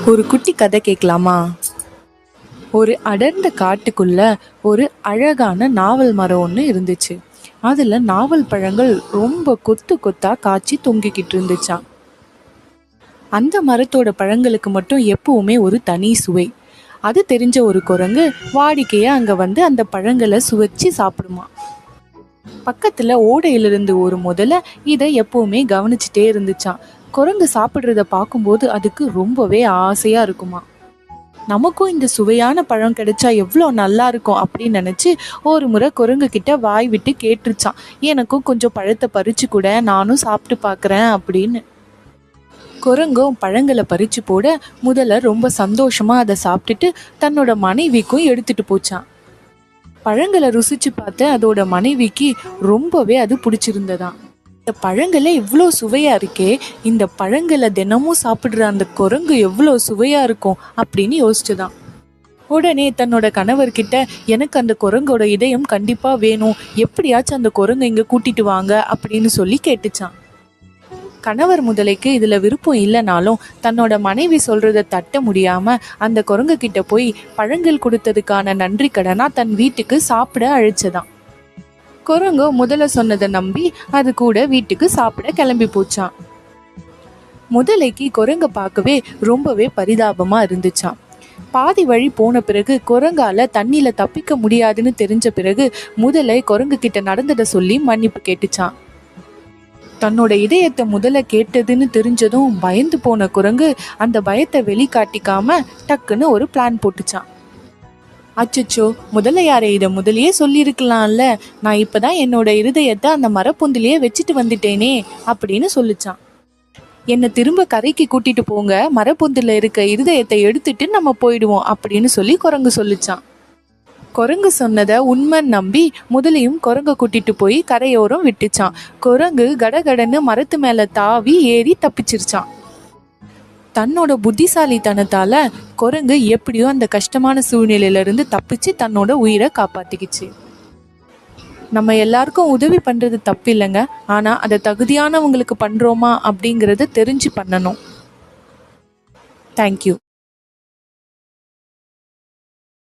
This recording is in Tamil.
ஒரு குட்டி கதை கேட்கலாமா? ஒரு அடர்ந்த காட்டுக்குள்ள ஒரு அழகான நாவல் மரம் ஒன்று இருந்துச்சு. அதில் நாவல் பழங்கள் ரொம்ப கொத்து கொத்தா காய்ச்சி தொங்கிக்கிட்டு இருந்துச்சாம். அந்த மரத்தோட பழங்களுக்கு மட்டும் எப்பவுமே ஒரு தனி சுவை. அது தெரிஞ்ச ஒரு குரங்கு வாடிக்கையாக அங்கே வந்து அந்த பழங்களை சுவைச்சு சாப்பிடுமா. பக்கத்தில் ஓடையிலிருந்து ஒரு முதல இதை எப்பவுமே கவனிச்சுட்டே இருந்துச்சான். குரங்கு சாப்பிட்றத பார்க்கும்போது அதுக்கு ரொம்பவே ஆசையாக இருக்குமா. நமக்கும் இந்த சுவையான பழம் கிடைச்சா எவ்வளோ நல்லா இருக்கும் அப்படின்னு நினச்சி ஒரு முறை குரங்கு கிட்ட வாய் விட்டு கேட்டுருச்சான், எனக்கும் கொஞ்சம் பழத்தை பறிச்சு கூட, நானும் சாப்பிட்டு பார்க்குறேன் அப்படின்னு. குரங்கும் பழங்களை பறிச்சு போட முதல்ல ரொம்ப சந்தோஷமா அதை சாப்பிட்டுட்டு தன்னோட மனைவிக்கும் எடுத்துட்டு போச்சான். பழங்களை ருசிச்சு பார்த்து அதோட மனைவிக்கு ரொம்பவே அது பிடிச்சிருந்ததாம். இந்த பழங்களே இவ்வளோ சுவையா இருக்கே, இந்த பழங்களை தினமும் சாப்பிட்ற அந்த குரங்கு எவ்வளோ சுவையா இருக்கும் அப்படின்னு யோசிச்சுதான். உடனே தன்னோட கணவர்கிட்ட, எனக்கு அந்த குரங்கோட இதயம் கண்டிப்பா வேணும், எப்படியாச்சும் அந்த குரங்கை இங்க கூட்டிட்டு வாங்க அப்படின்னு சொல்லி கேட்டுச்சான். கணவர் முதலைக்கு இதுல விருப்பம் இல்லைனாலும் தன்னோட மனைவி சொல்றதை தட்ட முடியாம அந்த குரங்கு கிட்ட போய் பழங்கள் கொடுத்ததுக்கான நன்றி கடனா தன் வீட்டுக்கு சாப்பிட அழைச்சதான். குரங்கு முதல்ல சொன்னதை நம்பி அது கூட வீட்டுக்கு சாப்பிட கிளம்பி போச்சான். முதலைக்கு குரங்க பார்க்கவே ரொம்பவே பரிதாபமா இருந்துச்சான். பாதி வழி போன பிறகு குரங்கால தண்ணியில தப்பிக்க முடியாதுன்னு தெரிஞ்ச பிறகு முதலை குரங்கு கிட்ட நடந்ததை சொல்லி மன்னிப்பு கேட்டுச்சான். தன்னோட இதயத்தை முதல்ல கேட்டதுன்னு தெரிஞ்சதும் பயந்து போன குரங்கு அந்த பயத்தை வெளிக்காட்டிக்காம டக்குன்னு ஒரு பிளான் போட்டுச்சான். அச்சச்சோ, முதலையாரே, இதை முதலையே சொல்லியிருக்கலாம்ல, நான் இப்பதான் என்னோட இருதயத்தை அந்த மரப்பொந்திலேயே வச்சுட்டு வந்துட்டேனே அப்படின்னு சொல்லிச்சான். என்னை திரும்ப கரைக்கு கூட்டிட்டு போங்க, மரப்பொந்தில் இருக்க இருதயத்தை எடுத்துட்டு நம்ம போயிடுவோம் அப்படின்னு சொல்லி குரங்கு சொல்லிச்சான். குரங்கு சொன்னதை உண்மை நம்பி முதலையும் குரங்கை கூட்டிட்டு போய் கரையோரம் விட்டுச்சான். குரங்கு கடகடன்னு மரத்து மேல தாவி ஏறி தப்பிச்சிருச்சான். தன்னோட புத்திசாலித்தனத்தால குரங்கு எப்படியோ அந்த கஷ்டமான சூழ்நிலையில இருந்து தப்பிச்சு தன்னோட உயிரை காப்பாத்திக்கிச்சு. நம்ம எல்லாருக்கும் உதவி பண்றது தப்பு இல்லைங்க, ஆனா அதை தகுதியானவங்களுக்கு பண்றோமா அப்படிங்கறத தெரிஞ்சு பண்ணணும். தேங்க்யூ.